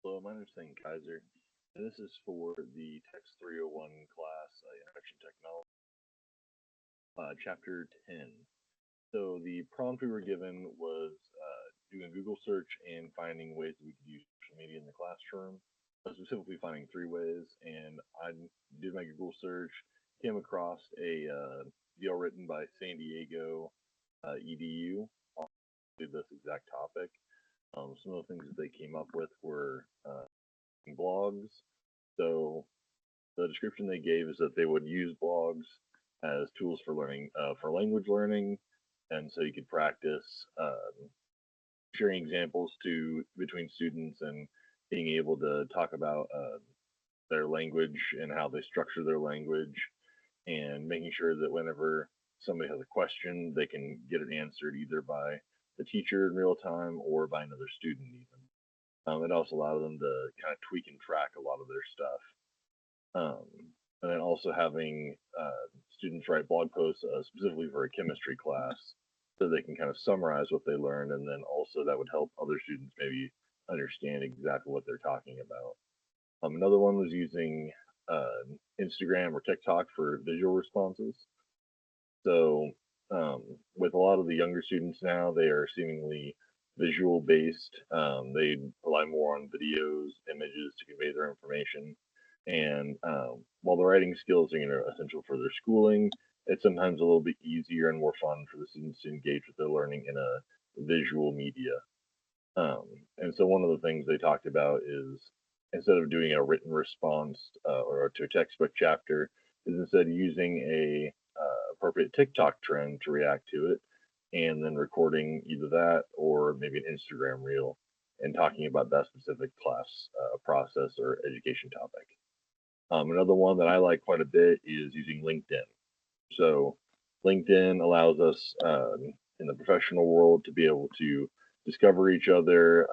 Hello, my name is Kaiser, and this is for the TECS 301 class, Introduction to Technology, Chapter 10. So the prompt we were given was doing a Google search and finding ways that we could use social media in the classroom, specifically finding three ways. And I did my Google search, came across a deal written by San Diego EDU on this exact topic. Some of the things that they came up with were blogs. So the description they gave is that they would use blogs as tools for learning, for language learning, and so you could practice sharing examples to between students and being able to talk about their language and how they structure their language, and making sure that whenever somebody has a question, they can get it answered either by the teacher in real time or by another student even. It also allows them to kind of tweak and track a lot of their stuff. Um, and then also having students write blog posts specifically for a chemistry class so they can kind of summarize what they learned, and then also that would help other students maybe understand exactly what they're talking about. Another one was using Instagram or TikTok for visual responses. So with a lot of the younger students now, they are seemingly visual based. They rely more on videos, images to convey their information. And while the writing skills are essential for their schooling, it's sometimes a little bit easier and more fun for the students to engage with their learning in a visual media. Um, and so one of the things they talked about is instead of doing a written response or to a textbook chapter, is instead using a appropriate TikTok trend to react to it, and then recording either that or maybe an Instagram reel and talking about that specific class process or education topic. Another one that I like quite a bit is using LinkedIn. So LinkedIn allows us in the professional world to be able to discover each other,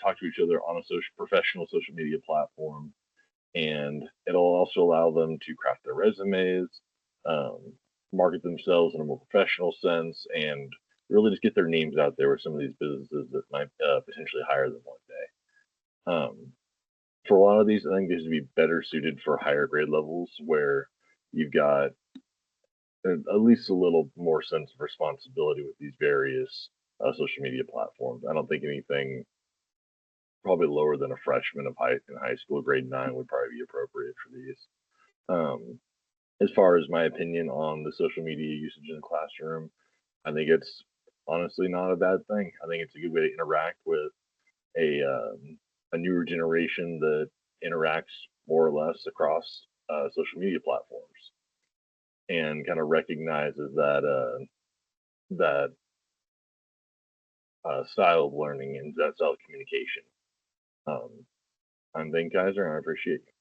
talk to each other on a professional social media platform, and it'll also allow them to craft their resumes, um, market themselves in a more professional sense, and really just get their names out there with some of these businesses that might potentially hire them one day. For a lot of these, I think these would be better suited for higher grade levels where you've got at least a little more sense of responsibility with these various social media platforms. I don't think anything probably lower than a freshman in high school, grade 9, would probably be appropriate for these. Um, as far as my opinion on the social media usage in the classroom, I think it's honestly not a bad thing. I think it's a good way to interact with a newer generation that interacts more or less across social media platforms and kind of recognizes that style of learning and that style of communication. Um, I'm Ben Kaiser, and I appreciate you.